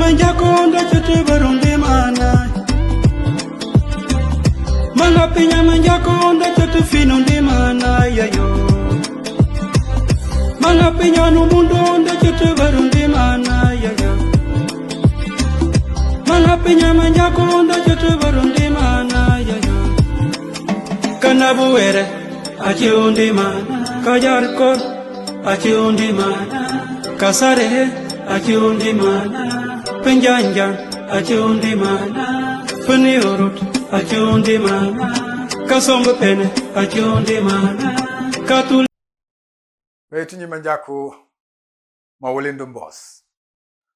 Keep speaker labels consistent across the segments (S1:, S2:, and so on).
S1: manjakonda chete barunde mana Manga pinya manjakonda chete finunde mana yayo Manga pinya numundonda chete barunde mana yayo Manga pinya manjakonda chete barunde mana yayo Kanabuere achi undi mana Kajarkor achi undi mana Kasare achi undi mana Penjanjan achi undi mana Peniurut achi undi mana Kasongo pene achi undi mana Katul
S2: Wetinyi manjaku mawulindu mbos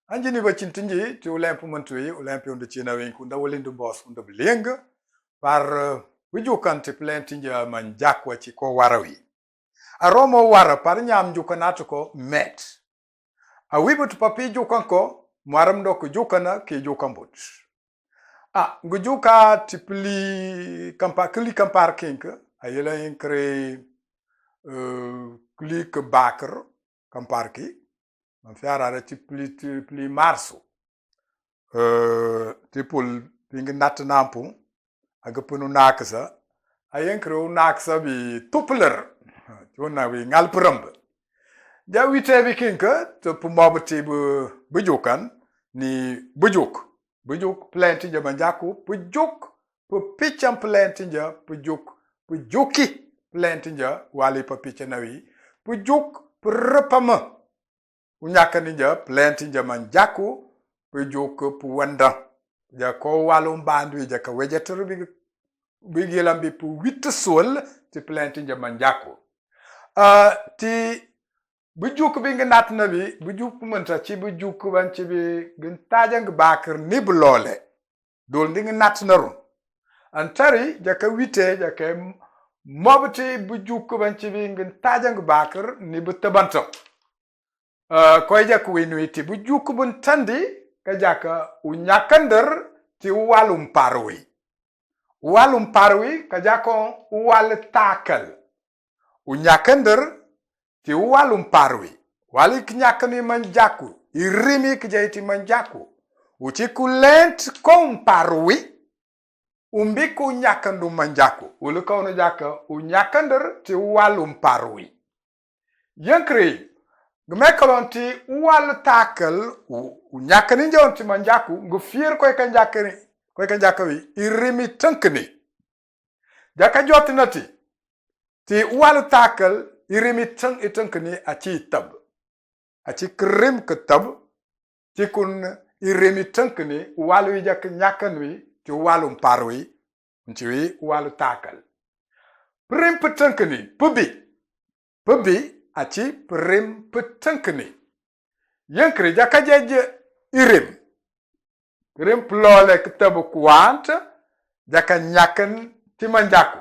S2: Anjini bachintinji ti ulempu mantui ulempu undu china winku nda wulindu mbos undu blenga par wijukan ti plentinja manjaku achi ko warawi Aromo wara par nyam jukanatu ko met Awibut papi jukanko mwaram doko jukana ki jukambut ngujuka tipli kampar kinka ayela inkre klik baker kamparki man fiara tipli marso tipul pingi nat nampu agapunu naksa ayenkro naksa bi tupler tuna wi ngalpramba ja wite bi kinka to pumobti bujukan ni bujuk plenty ja manjaku bujuk pu picham plenty ja bujuki plenty ja wali pa pichanawi bujuk prapama unyaka ninja plenty ja manjaku bujuk pu wanda ja ko walum bandu ja ka wejeter bi gelambi pu witte sol ti plenty ja manjaku ti bujuk bi nga nat na bi bujuk mënta ci bujuk ban ci bi gën tajang bakar ni bu lolé dol ndi nga nat na ru antari jaka wite jaka mobti bujuk ban ci bi gën tajang bakar ni bu tabanto koy jak winu ti bujuk bun tandi ka jaka u nyakandar ti walum parwi ka jako wal takal u nyakandar ti walum parwi wali knyakani manjaku irimi kjaiti manjaku uchi kulent kom parwi umbiku nyakandu manjaku ulukawno jaka unyakandir ti walum parwi yankri gmekolonti wal takal unyakani jonti manjaku ngufir koy kanjakawi irimi tankni jaka jotinati ti wal takal irimi tang itankani achi tab achi krim ketab ti kun irimi tankani walu jak nyakanwi ti walum parwi ntiwi walu takal prim petankani pubi achi prim petankani yankri jaka jeje irim plole ketab kwant jaka nyakan ti manjaku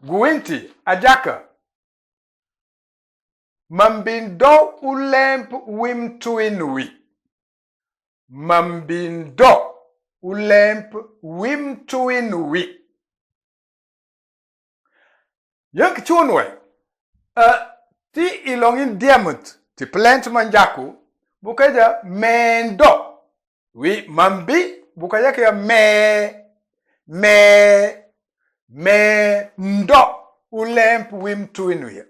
S2: guinti ajaka Mambindo ulemp wim tuinui. Mambindo ulemp wim tuinui. Yank chunwe. Ti ilongin diamond. Ti plant manjaku. Bukaja mendo. Wi mambi. Bukaja kaya ndo ulemp wim tuinui.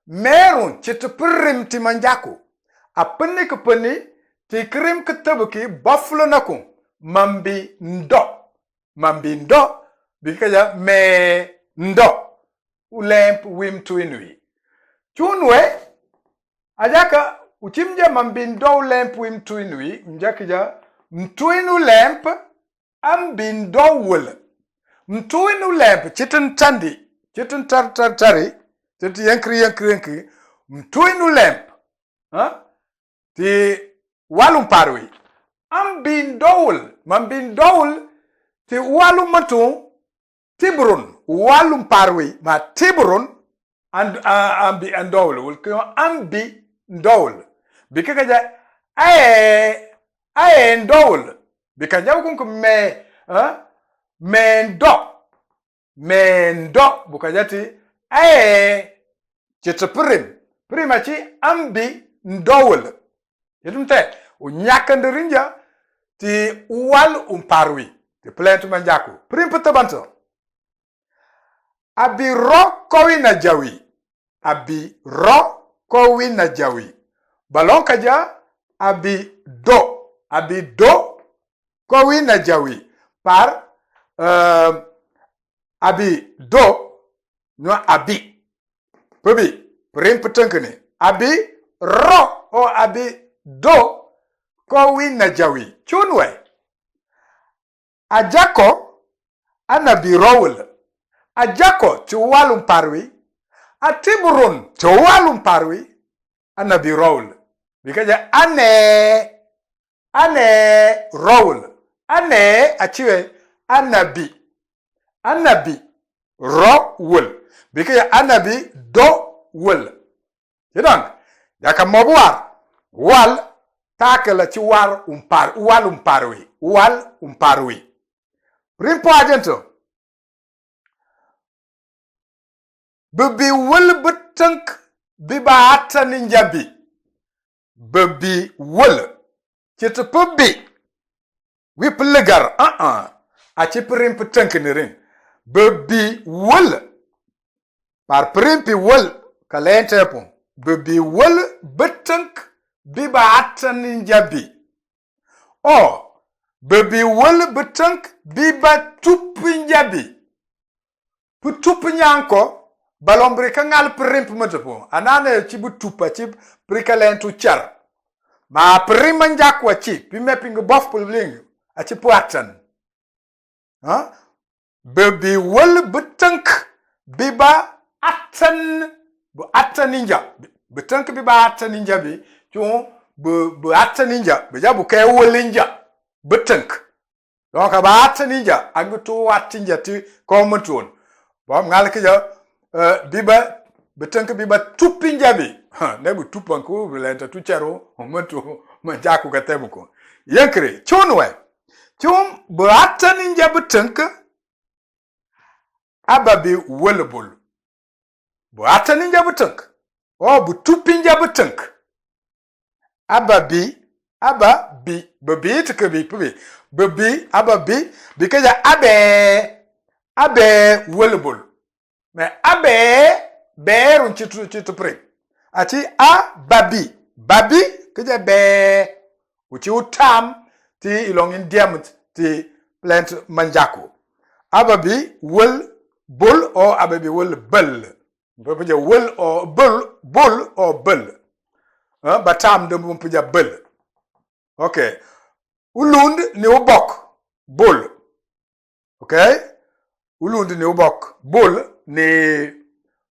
S2: Merun chit prim ti manjaku apni kupni ti krim kitabuki buffalo naku mambi ndo bikaya ndo ulemp wim tuinui chunwe ajaka uchimja mambi ndo ulemp wim tuinui mjakija mtuinu lemp ambi ndo wul mtuinu lemp chitin tandi chitin tari Tenti yankri mtuinu lemp ti walum parwi mambindowul ti walum matu tibrun walum parwi ma tibrun ambi andowul wul ko ambi ndowul bika ja aye ndowul bika jaw ko mendo bukajati chete primachi ambi ndowul yedumte unyakandirinja ti wal umparwi ti plentu manjaku primpa tabanto abi ro kowi na jawi abi ro kowi na jawi balon kaja abi do kowi na jawi par abi do no abi pebi primpa tankani abi ro o abi do kowi na jawi chunwe ajako anabi rowel ajako chuwalum parwi atiburun chuwalum parwi anabi rowel bikaja ane rowel ane achiwe anabi rowel bikaja anabi do wel yedang yaka mobuar wal takala ci wal umparwi rimpo agento bebi wul betank biba atani njabi bebi wul ci te pebi wi plegar a ci rimpo tank ni rin bebi wul par primpi wul kalente pon bebi wul betank biba atani njabi bebi wul betank biba tupi njabi pu tupi nyanko balombre kangal primp matapo anane ci bu tupa ci prikalentu char ma prima njakwa ci pi meping bof pulling a ci puatan bebi wul betank biba atan bu atani njabi betank biba atani njabi chon bu ataninja be jabu kay wolinja betank donc ba ataninja agto watinja ti ko monton bom ngal ke ja biba betank biba tupinja bi ne bu tupan ko lenta tu chero monto manjaku ka tebuko yankre chonwe chon bu ataninja betank ababi wolbol bu ataninja betank bu tupinja betank ababi babi tikabi pubi babi ababi bikaja abe wolbol mais berun chitu pre ati babi kaja be uchi utam ti ilongin diamut ti plant manjaku ababi bol o ababi bel babaja o bol o bel batam de mum puja bel okay ulund ni ubok bol okay ulund ni ubok bol ni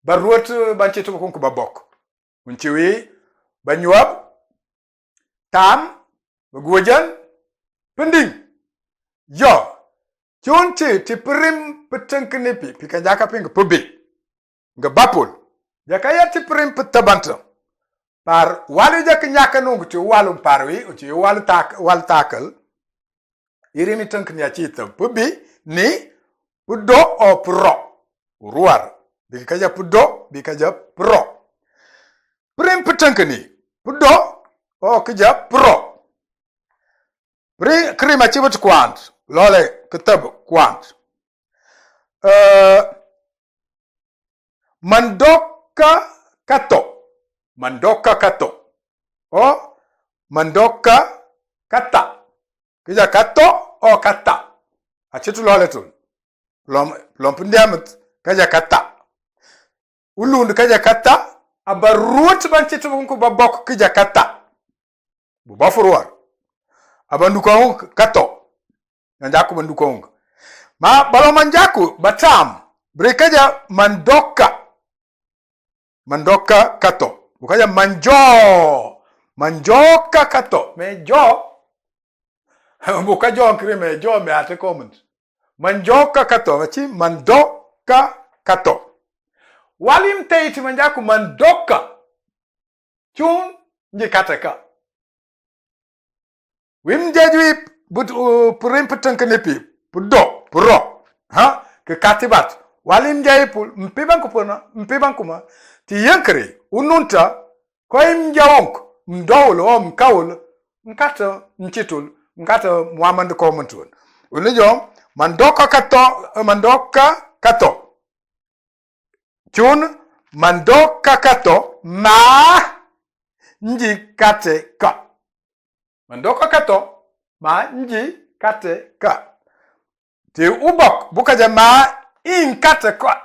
S2: barwot banchetu ko babok unchiwi banyuab tam gojan pending yo chonche ti prim petank nepi pika jaka ping pobe nga bapol jaka ya ti prim petabanto par walu jak nyaka nungu ci walum parwi ci wal takal irimi tank nya ci tam pubi ni pudo o pro ruar bi kaja pudo bi kaja pro prim tank ni pudo o kaja pro krima ci wat kwant lole kitab kwant mandoka kato mandoka kata kija kato o kata achitu loletul lom pundiamet kaja kata ulund kaja kata abarut banchitu ko babok kija kata bu bafurwar abanduko kato njaku banduko ma balo manjaku batam brekaja mandoka kato bukaja manjoka kato me jo bukajo krime jo me ate comment manjoka kato machi mandoka kato walim teiti manjaku mandoka chun njikateka wim jejwi but purim petankenepi pudo puro ke katibat walim jay pul mpiban kuma ti yankre ununta koim jawonk mdowlo o mkawlo nkata nchitul nkata muamand ko mantun ulijo mandoka kato chun mandoka kato ma nji kate ka mandoka kato ma nji kate ka te ubok buka jama in kate ka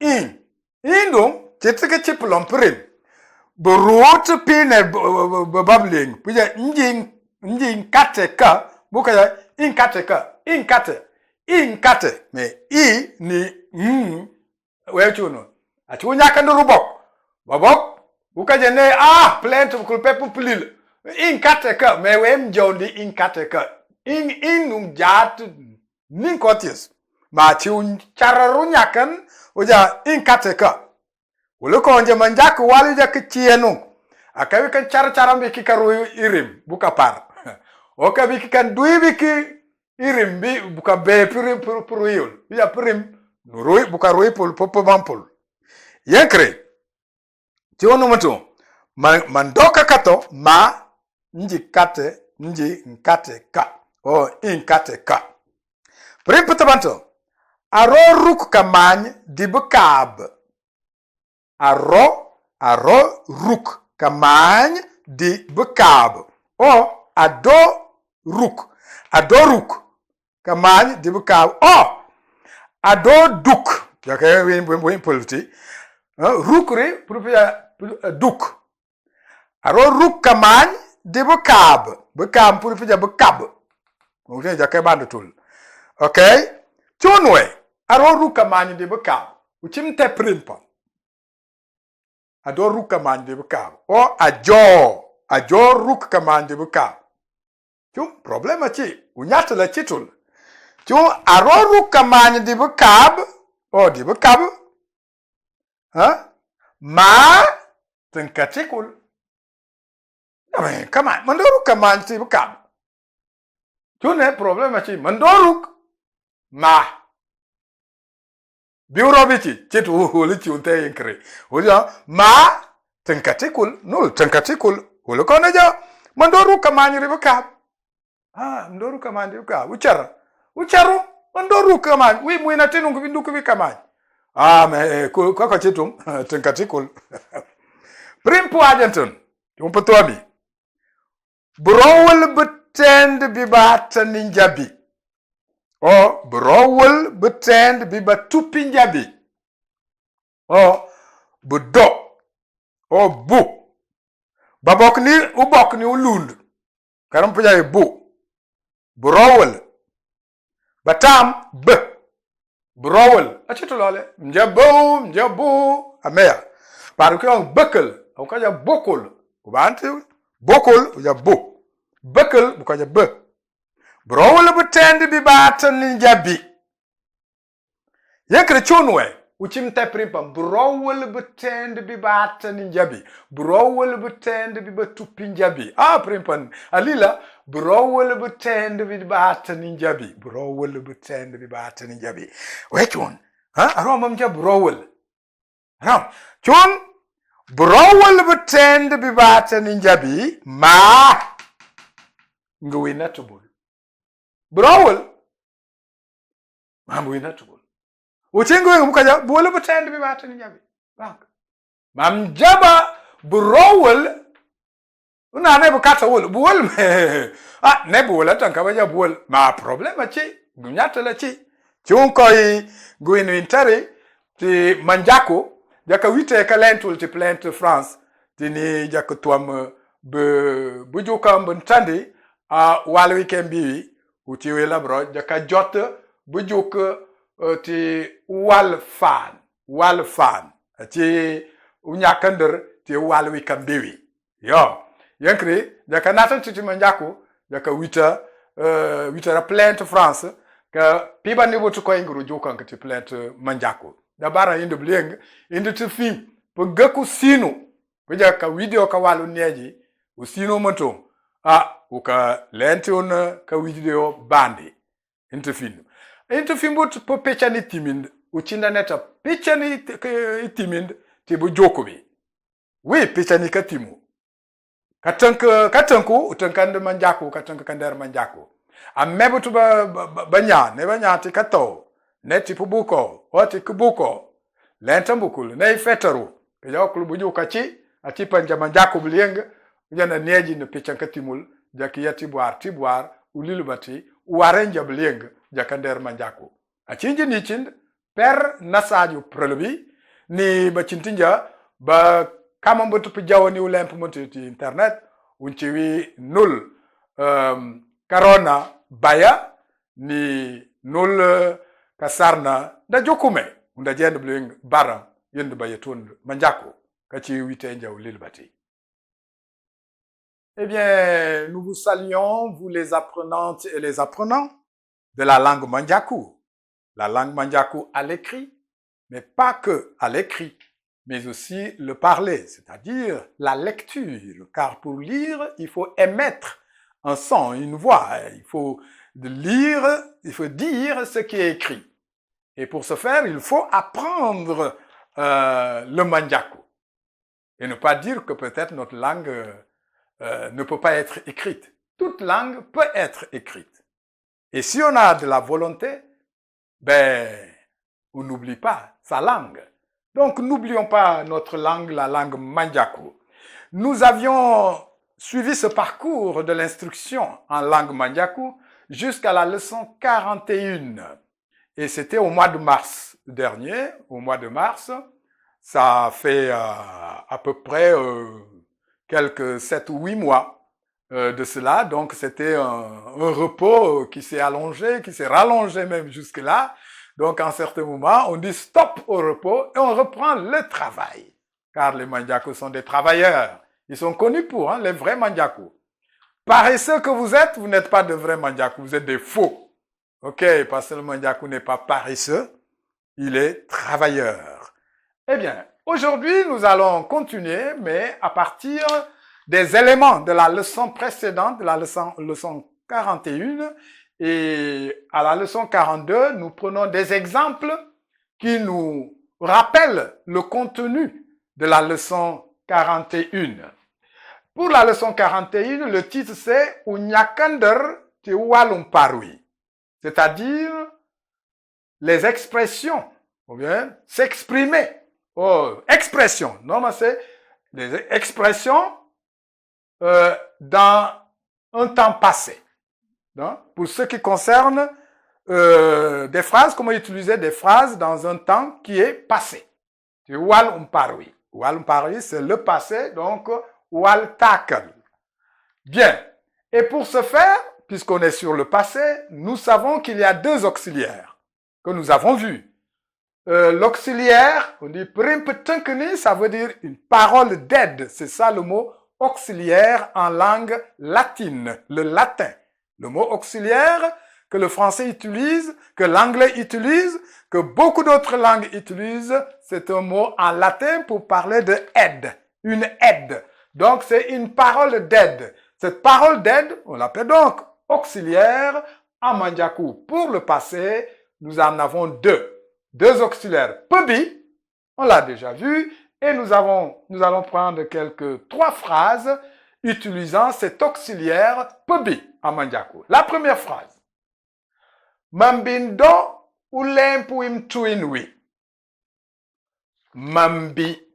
S2: indum chitike chipulom prim burut pine babling puja nji kate ka buka ja in kate me ni wechuno ati unyaka ndurubok babok buka jene plant kulpe pulil in kate ka me wem jondi in kate ka in jat nin kotis ma ti un chararu nyakan uja in kate ka ulo nje manjak wali ja kienu akawi kan charambe kikaru irim buka par oka biki kan dui biki irim bi buka be puru yul ya prim nurui buka rui pul popo bampul yankre ti onu mutu mandoka kato ma nji nkate ka in kate ka prim putabanto aro ruk kamany dibukab aro ruk kamany dibukab ado ruk kamany dibukab ado duk yake win politi rukri propria duk aro ruk kamany dibukab bukab propria bukab okay jake bandutul okay chunwe aro ruk kamany dibukab uchimte primpa ado ruk kamany dibukab ajo ruk kamany dibukab chum problema chi unyata la chitul chum aro ruk kamany dibukab dibukab ma tenkatikul kamany mandoruk kamany dibukab chune problema chi mandoruk ma biurobichi chitu huli chunte inkre uja ma tenkatikul huli koneja mandoruk kamany dibukab ndoruk kamany dibukab ucharu mandoruk kamany wi muina tinu kubinduku bi kamany me kwa chitum tenkatikul primpu agenton tumpotwabi browel betend bibata ninjabi browel betend bibatupi njabi budo bu ubok ni ulund karam puja bu browel batam browel achitulale mjabu ameya parukyo bekel ukaja bokol kubanti bokol uja bu bekel ukaja be browel betend bibata ninjabi yekre chunwe uchimte primpa browel betend bibata ninjabi browel betend bibatupi njabi primpa alila browel betend bibata ninjabi browel betend bibata ninjabi wechun aroma mja browel chun browel betend bibata ninjabi ma ngwinatubul browel ngwinatubul uchingo mukaja browel betend bibata ninjabi mamjaba browel una bukata wol buwol ne buwol tanka baja buwol ma problema chi gunyata la chi chunkoi guinu intari ti manjako jaka wite kalentul ti plant France ti ni jaka tuam bujuka mbantandi wal weekend bi uti wela bro jaka jot bujuka ti wal fan ti unyakandir ti wal weekend bi yankri jaka natan titi manjako jaka wita plant France ka piba ni botu ko ingru jokan ka ti plant manjako da bara inde bleng inde ti film po gaku sino po jaka video ka walu neji o sino moto uka lenti on ka video bandi inte film botu po pechani timind uchinda neta pechani timind ti bo jokobi we pechani ka timu katanku utankande manjaku katanka kander manjaku amebutu banya ne banyati kato ne tipubuko oti kubuko lentambukul ne fetaru yokul buju kachi ati panja manjaku blieng yana neji ne pichanka timul jaki yati tibwar ulilubati warenja blieng jakander manjaku achinji ni chind per nasaju prelebi ni bachintinja ba kama mbotu pijawani ulemp mbotu internet unchiwi nul karona baya ni nul kasarna da jokume unda jend bling baram yend bayetun manjako kachi witenja ulilbati. Eh bien, nous vous saluons, vous les apprenantes et les apprenants de la langue Mandjakou. La langue Mandjakou à l'écrit, mais pas que à l'écrit, mais aussi le parler, c'est-à-dire la lecture. Car pour lire, il faut émettre un son, une voix. Il faut lire, il faut dire ce qui est écrit. Et pour ce faire, il faut apprendre le Mandjakou. Et ne pas dire que peut-être notre langue ne peut pas être écrite. Toute langue peut être écrite. Et si on a de la volonté, on n'oublie pas sa langue. Donc, n'oublions pas notre langue, la langue Mandjakou. Nous avions suivi ce parcours de l'instruction en langue Mandjakou jusqu'à la leçon 41. Et c'était au mois de mars dernier. Au mois de mars, ça fait à peu près quelques 7 ou 8 mois de cela. Donc, c'était un repos qui s'est allongé, qui s'est rallongé même jusque-là. Donc, en certains moments, on dit stop au repos et on reprend le travail. Car les Mandjakou sont des travailleurs. Ils sont connus pour, les vrais Mandjakou. Paresseux que vous n'êtes pas de vrais Mandjakou, vous êtes des faux. Ok, parce que le Mandjakou n'est pas paresseux, il est travailleur. Eh bien, aujourd'hui, nous allons continuer, mais à partir des éléments de la leçon précédente, de la leçon 41, et à la leçon 42, nous prenons des exemples qui nous rappellent le contenu de la leçon 41. Pour la leçon 41, le titre c'est Unyakander Tiwalum Parui, c'est-à-dire les expressions, ou bien s'exprimer. Expression, non, c'est les expressions dans un temps passé. Non? Pour ce qui concerne des phrases, comment utiliser des phrases dans un temps qui est passé. Wal umparwi. Wal umparwi, c'est le passé, donc wal takel. Bien. Et pour ce faire, puisqu'on est sur le passé, nous savons qu'il y a 2 auxiliaires que nous avons vus. L'auxiliaire, on dit primpetunkeni, ça veut dire une parole d'aide. C'est ça le mot auxiliaire en langue latine, le latin. Le mot auxiliaire que le français utilise, que l'anglais utilise, que beaucoup d'autres langues utilisent, c'est un mot en latin pour parler de aide, une aide. Donc c'est une parole d'aide. Cette parole d'aide, on l'appelle donc auxiliaire en Mandjakou. Pour le passé, nous en avons 2. 2 auxiliaires. Pebi, on l'a déjà vu, et nous allons prendre 3 phrases utilisant cet auxiliaire pebi en Mandjakou. La première phrase. Mambindo ulempu imtuinwi. Mambi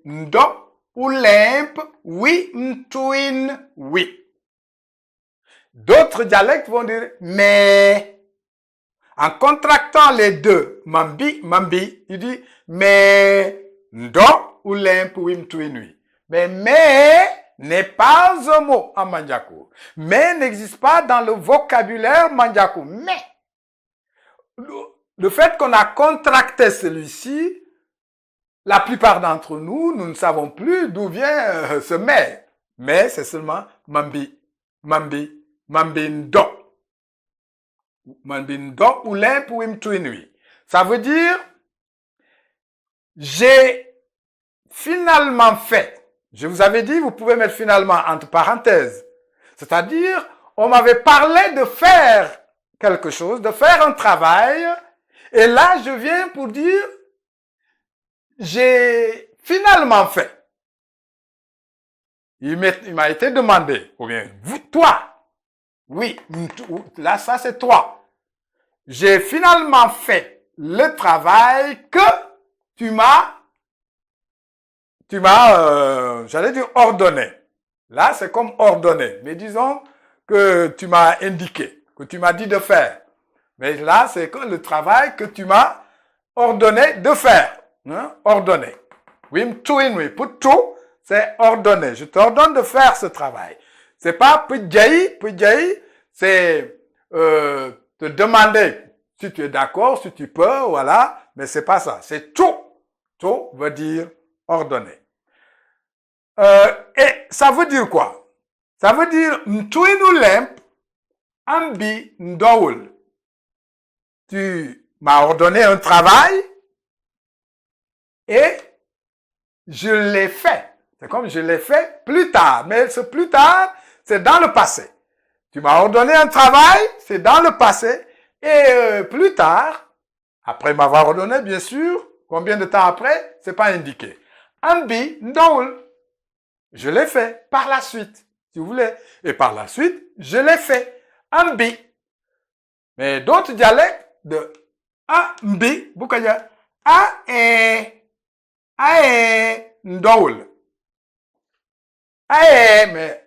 S2: ndo ulemp wi mtuinwi. D'autres dialectes vont dire mais. En contractant les 2, mambi, il dit mais ndo ulempu wi mtuinwi. Mais n'est pas un mot en Mandjakou. Mais n'existe pas dans le vocabulaire Mandjakou. Mais, le fait qu'on a contracté celui-ci, la plupart d'entre nous, nous ne savons plus d'où vient ce mais. Mais c'est seulement mambi ndo. Mambi ndo ulempu wi mtuinwi. Ça veut dire, j'ai finalement fait. Je vous avais dit, vous pouvez mettre finalement entre parenthèses. C'est-à-dire, on m'avait parlé de faire quelque chose, de faire un travail, et là, je viens pour dire, j'ai finalement fait. il m'a été demandé, ou bien, vous, toi, oui, là, ça c'est toi. J'ai finalement fait le travail que tu m'as, j'allais dire ordonné. Là, c'est comme ordonné. Mais disons que tu m'as indiqué, que tu m'as dit de faire. Mais là, c'est que le travail que tu m'as ordonné de faire. Hein? Ordonné. Oui, pour tout, c'est ordonné. Je t'ordonne de faire ce travail. C'est pas pidjaï, c'est te demander si tu es d'accord, si tu peux, voilà. Mais c'est pas ça. C'est tout. Tout veut dire ordonné. Et ça veut dire quoi? Ça veut dire mtuinu lemp ambi ndowul. Tu m'as ordonné un travail et je l'ai fait. C'est comme je l'ai fait plus tard. Mais ce plus tard, c'est dans le passé. Tu m'as ordonné un travail, c'est dans le passé. Et plus tard, après m'avoir ordonné, bien sûr, combien de temps après, c'est pas indiqué. Ambi ndowul. Je l'ai fait par la suite, si vous voulez. Et par la suite, je l'ai fait. Ambi. Mais d'autres dialectes de ambi, vous voyez, ndowul. Mais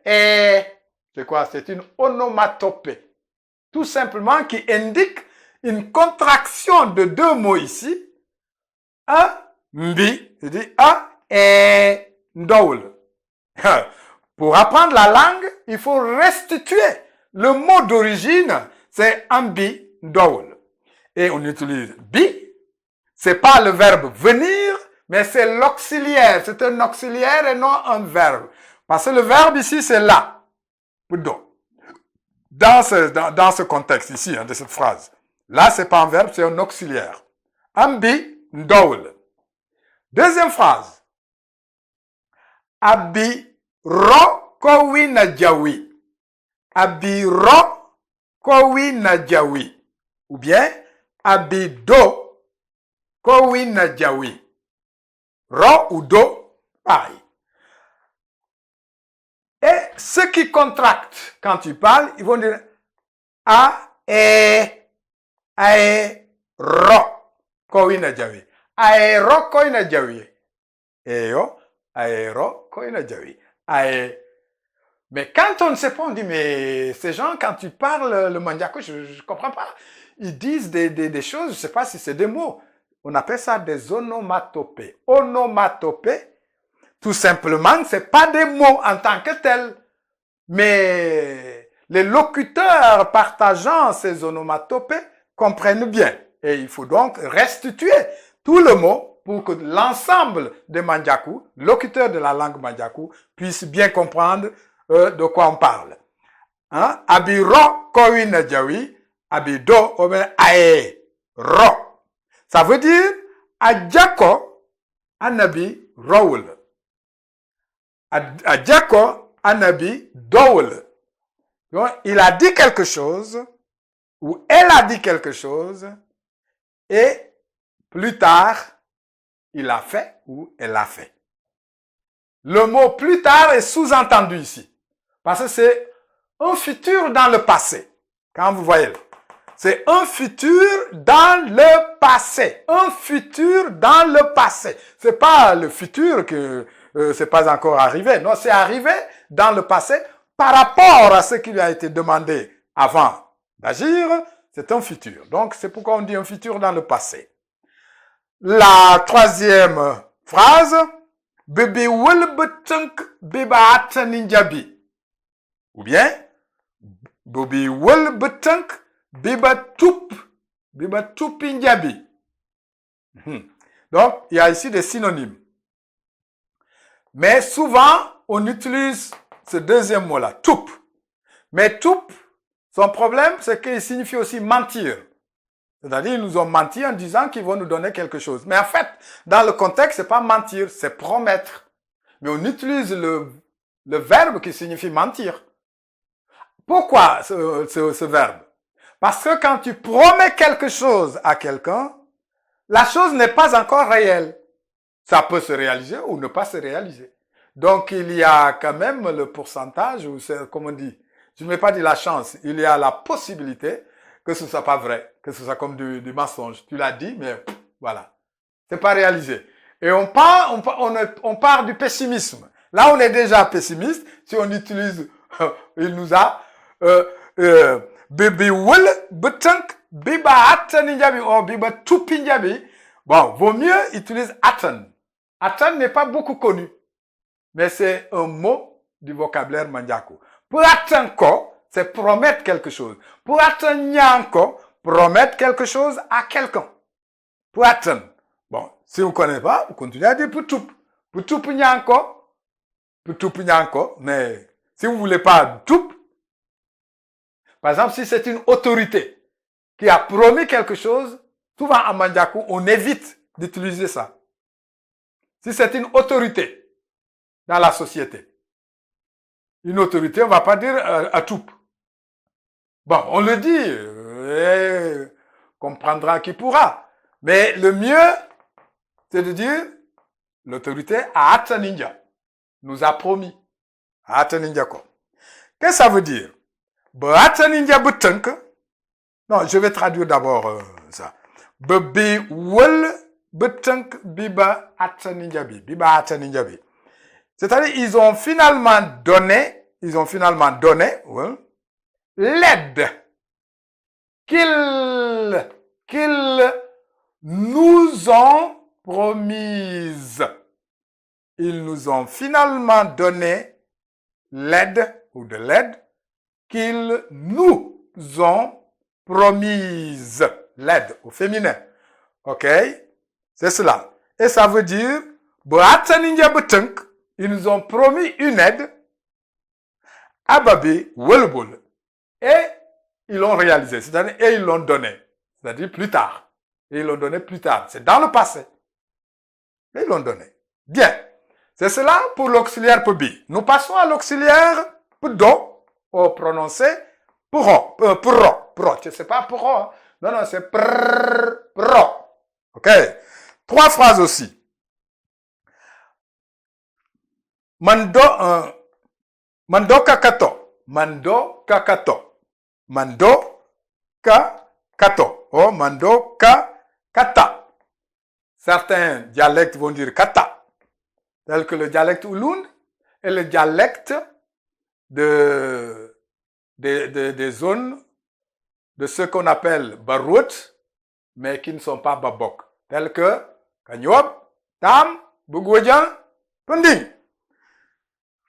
S2: c'est quoi? C'est une onomatopée. Tout simplement qui indique une contraction de deux mots ici. Mbi, c'est-à-dire ndowul. Pour apprendre la langue, il faut restituer. Le mot d'origine, c'est ambi ndowul. Et on utilise bi. C'est pas le verbe venir, mais c'est l'auxiliaire. C'est un auxiliaire et non un verbe. Parce que le verbe ici, c'est là. Dans ce contexte ici, de cette phrase. Là, c'est pas un verbe, c'est un auxiliaire. Ambi ndowul. Deuxième phrase. Abi ro kowi na jawi. Abi ro kowi na jawi. Ou bien, abi do kowi na jawi. Ro ou do, pareil. Et ceux qui contractent quand tu parles, ils vont dire ro kowi na jawi. Ro kowi na jawi. Eyo. Aéro, koinajawi. Mais quand on ne sait pas, on dit, mais ces gens, quand tu parles le mandiako, je ne comprends pas. Ils disent des choses, je ne sais pas si c'est des mots. On appelle ça des onomatopées. Onomatopées, tout simplement, ce n'est pas des mots en tant que tels. Mais les locuteurs partageant ces onomatopées comprennent bien. Et il faut donc restituer tout le mot pour que l'ensemble des Mandjakou, locuteurs de la langue Mandjakou, puissent bien comprendre de quoi on parle. Hein? Abiro kowina jawi, abido omen ae ro. Ça veut dire adjako anabi rowul. Adjako anabi dowul. Donc, il a dit quelque chose, ou elle a dit quelque chose, et plus tard, il a fait ou elle a fait. Le mot plus tard est sous-entendu ici. Parce que c'est un futur dans le passé. Quand vous voyez, c'est un futur dans le passé. Un futur dans le passé. C'est pas le futur que c'est pas encore arrivé. Non, c'est arrivé dans le passé par rapport à ce qui lui a été demandé avant d'agir. C'est un futur. Donc, c'est pourquoi on dit un futur dans le passé. La troisième phrase, bébé wulbutunk biba ninjabi. Ou bien, bébé wulbutunk biba tupinjabi. Donc, il y a ici des synonymes. Mais souvent, on utilise ce deuxième mot-là, tup. Mais tup, son problème, c'est qu'il signifie aussi mentir. C'est-à-dire, ils nous ont menti en disant qu'ils vont nous donner quelque chose. Mais en fait, dans le contexte, c'est pas mentir, c'est promettre. Mais on utilise le verbe qui signifie mentir. Pourquoi ce verbe? Parce que quand tu promets quelque chose à quelqu'un, la chose n'est pas encore réelle. Ça peut se réaliser ou ne pas se réaliser. Donc, il y a quand même le pourcentage, ou c'est, comme on dit, je ne vais pas dire la chance, il y a la possibilité que ce soit pas vrai, que ce soit comme du mensonge. Tu l'as dit, mais voilà. C'est pas réalisé. Et on part du pessimisme. Là, on est déjà pessimiste. Si on utilise, il nous a, bibi wul, betank, biba atan ninjabi, ou biba tupi ninjabi. Bon, vaut mieux utiliser atan. Atan n'est pas beaucoup connu. Mais c'est un mot du vocabulaire mandjako. Pour atanko, c'est promettre quelque chose. Pour atanyanko, promettre quelque chose à quelqu'un. Pour atan. Bon, si vous ne connaissez pas, vous continuez à dire putup. Putup nyanko. Putup nyanko. Mais si vous ne voulez pas tup, par exemple, si c'est une autorité qui a promis quelque chose, souvent à mandjaku, on évite d'utiliser ça. Si c'est une autorité dans la société, une autorité, on ne va pas dire à tout. Bon, on le dit, comprendra qui pourra. Mais le mieux, c'est de dire, l'autorité à Ataninja nous a promis. À Ataninja quoi. Qu'est-ce que ça veut dire? Ataninja butank. Non, je vais traduire d'abord ça. Bebi wol butank biba Ataninja bi. Biba Ataninja bi. C'est-à-dire, ils ont finalement donné, ouais, l'aide qu'ils nous ont promise. Ils nous ont finalement donné l'aide, ou de l'aide, qu'ils nous ont promise. L'aide, au féminin. Ok? C'est cela. Et ça veut dire, ils nous ont promis une aide, Ababi, Welbol, et ils l'ont réalisé, c'est-à-dire, et ils l'ont donné, c'est-à-dire plus tard. Et ils l'ont donné plus tard, c'est dans le passé. Et ils l'ont donné. Bien. C'est cela pour l'auxiliaire pour bi. Nous passons à l'auxiliaire pour do, au prononcé pro. Je sais pas pro. Hein. Non, c'est pro. Ok. 3 phrases aussi. Mando kakato. Mando kakato. Mando kakato. Oh, mando kata. Certains dialectes vont dire kata. Tel que le dialecte Ulun et le dialecte des zones de ce qu'on appelle Barout, mais qui ne sont pas Babok. Tel que Kanyob, Tam, Bugwejan, Punding.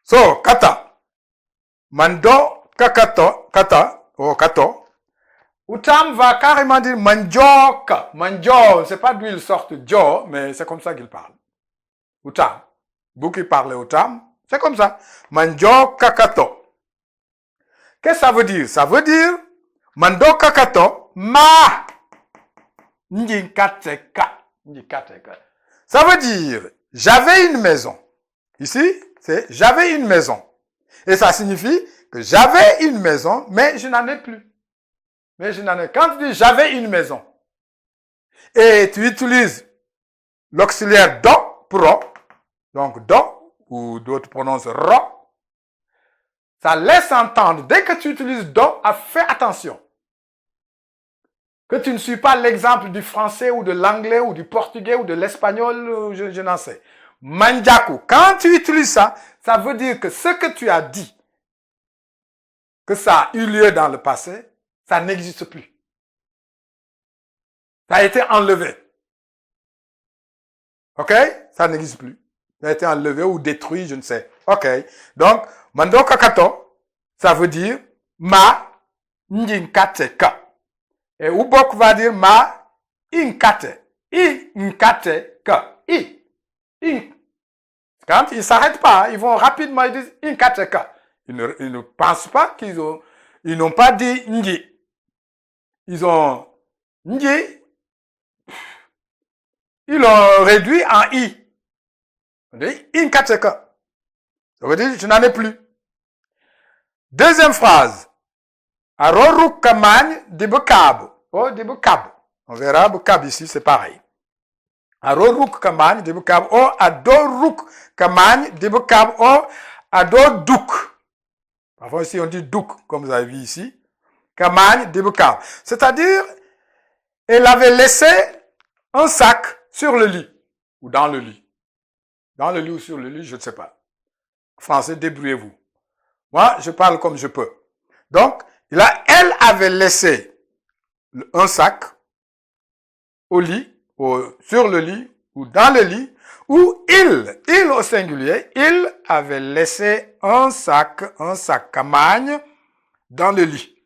S2: So, kata. Mando kakato, kata, ou kato. Utam va carrément dire manjoka. Manjo, c'est pas d'où il sort jo, mais c'est comme ça qu'il parle. Utam. Vous qui parlez Utam, c'est comme ça. Manjo kakato. Qu'est-ce que ça veut dire? Ça veut dire mando kakato ma njikateka. Ça veut dire j'avais une maison. Ici, c'est j'avais une maison. Et ça signifie que j'avais une maison, mais je n'en ai plus. Quand tu dis j'avais une maison, et tu utilises l'auxiliaire do pro, donc do, ou d'autres prononcent ro, ça laisse entendre, dès que tu utilises do, fais attention. Que tu ne suis pas l'exemple du français ou de l'anglais ou du portugais ou de l'espagnol, je n'en sais. Manjaku, quand tu utilises ça, ça veut dire que ce que tu as dit, que ça a eu lieu dans le passé, ça n'existe plus. Ça a été enlevé. Ok? Ça n'existe plus. Ça a été enlevé ou détruit, je ne sais. Ok. Donc, mando kakato, ça veut dire ma njinkateka. Et Ubok va dire ma inkate. Inkateka. Quand ils ne s'arrêtent pas, ils vont rapidement, ils disent inkateka. Ils ne pensent pas ils n'ont pas dit nji. Ils ont nji. Ils l'ont réduit en i. On dit inkateka. Ça veut dire je n'en ai plus. Deuxième phrase. Aroru kamany dibukab. Oh, dibukab. On verra bukab ici, c'est pareil. Aroruk kamany dibukab o adoruk kamany dibukab o adoduk. Parfois ici on dit douk, comme vous avez vu ici. Kamany dibukab. C'est-à-dire, elle avait laissé un sac sur le lit, ou dans le lit. Dans le lit ou sur le lit, je ne sais pas. Français, débrouillez-vous. Moi, je parle comme je peux. Donc, elle avait laissé un sac au lit, sur le lit, ou dans le lit, où il au singulier, il avait laissé un sac kamagne dans le lit.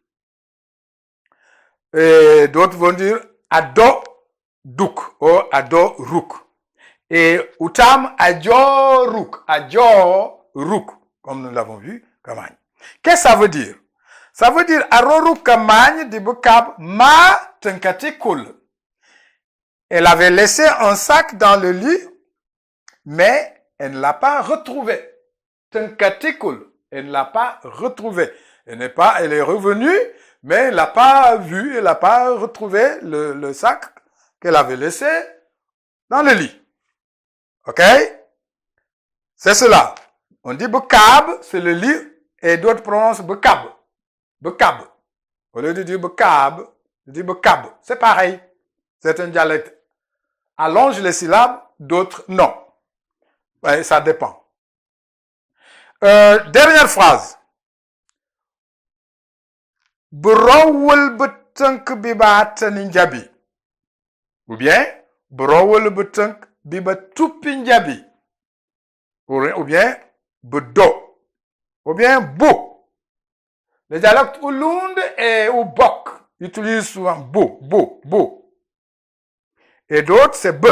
S2: Et d'autres vont dire ado duk, ou ado ruk. Et utam adjo ruk, comme nous l'avons vu, kamagne. Qu'est-ce que ça veut dire? Ça veut dire aroruk kamagne dibukab ma tenkatikul. Elle avait laissé un sac dans le lit, mais elle ne l'a pas retrouvé. Tenkatikul, elle ne l'a pas retrouvé. Elle est revenue, mais elle l'a pas vu, elle n'a pas retrouvé le sac qu'elle avait laissé dans le lit. Ok? C'est cela. On dit bekab, c'est le lit, et d'autres prononcent bekab. Bekab. Au lieu de dire bekab, on dit bekab. C'est pareil. C'est un dialecte. Allonge les syllabes, d'autres non. Ouais, ça dépend. Dernière phrase. Browul betank biba taninjabi. Ou bien, browul betank biba tupinjabi. Ou bien, bedo. Ou bien, bo. Les dialectes Ulund et Ubok utilisent souvent bo. Et d'autres, c'est be,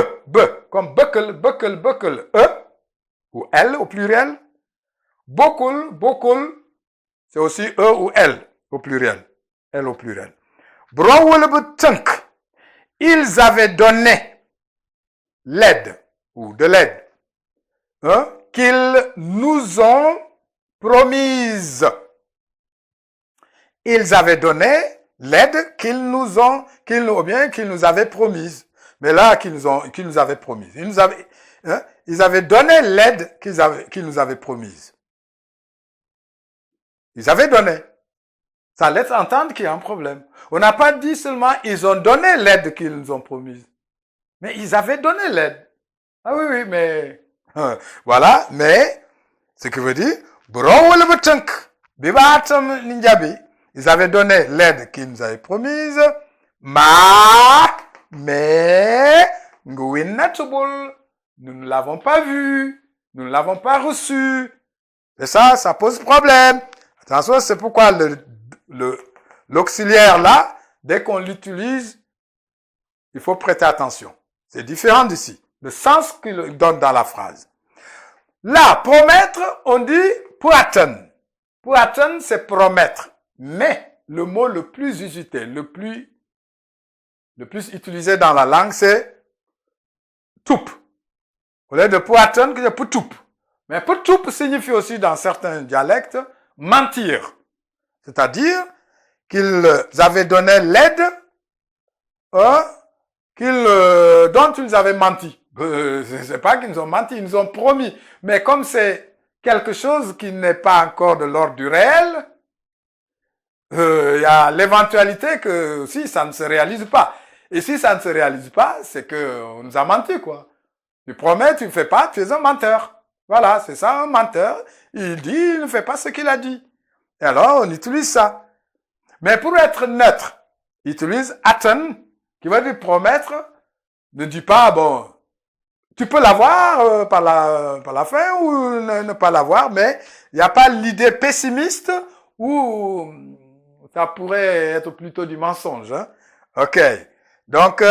S2: comme buckle, ou L au pluriel. Bokul, c'est aussi E ou L au pluriel. L au pluriel. Browulbutunk, ils avaient donné l'aide, ou de l'aide, qu'ils nous ont promise. Ils avaient donné l'aide qu'ils nous avaient promise. Mais là, qu'ils nous avaient promise. Ils avaient donné l'aide qu'ils nous avaient promise. Ils avaient donné. Ça laisse entendre qu'il y a un problème. On n'a pas dit seulement ils ont donné l'aide qu'ils nous ont promise. Mais ils avaient donné l'aide. Ah oui, mais voilà, mais ce qui veut dire ils avaient donné l'aide qu'ils nous avaient promise, mais nous ne l'avons pas vu, nous ne l'avons pas reçu. Et ça pose problème. Attention, c'est pourquoi l'auxiliaire là, dès qu'on l'utilise, il faut prêter attention. C'est différent d'ici. Le sens qu'il donne dans la phrase. Là, promettre, on dit puaten. Puaten, c'est promettre. Mais le mot le plus usité, le plus utilisé dans la langue, c'est toup. Au lieu de puaten, c'est putup. Mais putup signifie aussi dans certains dialectes mentir. C'est-à-dire qu'ils avaient donné l'aide dont ils avaient menti. C'est pas qu'ils nous ont menti, ils nous ont promis. Mais comme c'est quelque chose qui n'est pas encore de l'ordre du réel, il y a l'éventualité que si ça ne se réalise pas. Et si ça ne se réalise pas, c'est qu'on nous a menti, quoi. Tu promets, tu ne fais pas, tu es un menteur. Voilà, c'est ça, un menteur. Il dit, il ne fait pas ce qu'il a dit. Et alors, on utilise ça. Mais pour être neutre, il utilise aten, qui veut dire promettre. Ne dis pas, bon, tu peux l'avoir par la fin ou ne pas l'avoir, mais il n'y a pas l'idée pessimiste ou ça pourrait être plutôt du mensonge. Hein? Ok. Donc,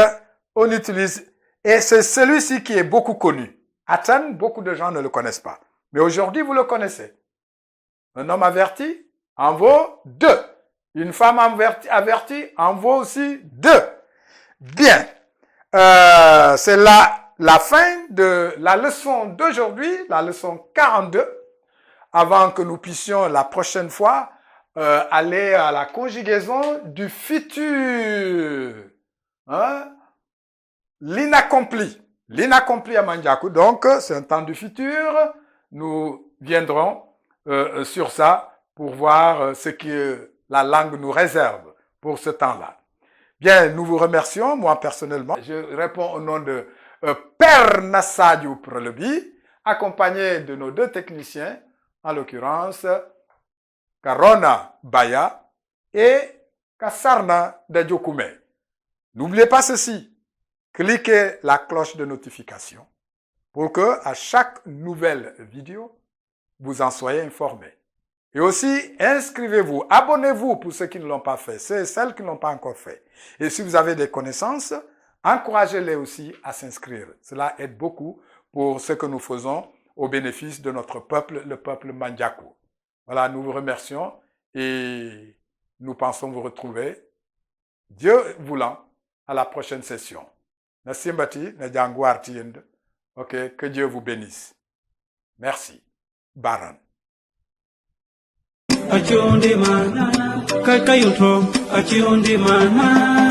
S2: on utilise, et c'est celui-ci qui est beaucoup connu. Aten, beaucoup de gens ne le connaissent pas. Mais aujourd'hui, vous le connaissez. Un homme averti en vaut 2. Une femme avertie en vaut aussi 2. Bien. C'est la fin de la leçon d'aujourd'hui, la leçon 42. Avant que nous puissions la prochaine fois aller à la conjugaison du futur. Hein? L'inaccompli. l'inaccompli à Manjaku. Donc, c'est un temps du futur. Nous viendrons sur ça pour voir ce que la langue nous réserve pour ce temps-là. Bien, nous vous remercions, moi personnellement. Je réponds au nom de Père Nassadiou Prelebi, accompagné de nos deux techniciens, en l'occurrence Karona Baya et Kasarna Dadjokume. N'oubliez pas ceci, cliquez la cloche de notification pour que à chaque nouvelle vidéo, vous en soyez informés. Et aussi, inscrivez-vous, abonnez-vous pour ceux qui ne l'ont pas fait, ceux et celles qui ne l'ont pas encore fait. Et si vous avez des connaissances, encouragez-les aussi à s'inscrire. Cela aide beaucoup pour ce que nous faisons au bénéfice de notre peuple, le peuple Mandjaku. Voilà, nous vous remercions et nous pensons vous retrouver, Dieu voulant, à la prochaine session. Merci Mbati, ok, que Dieu vous bénisse. Merci. Baran.
S1: Achundi mana, kakayuntro, achundi mana.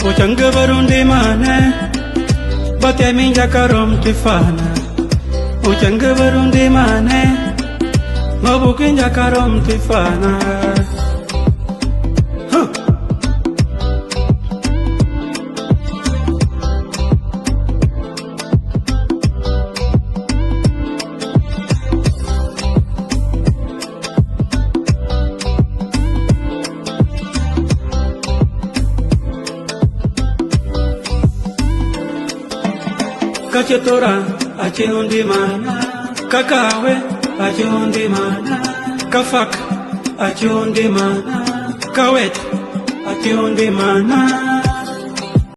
S1: Ochanga varundi mana, bate minja karom tifana. Ochanga varundi mana, mabukinja karom tifana. Kachetora, achundi mana, kakawe, achundi mana, kafak, achundi mana, kawet, achundi mana.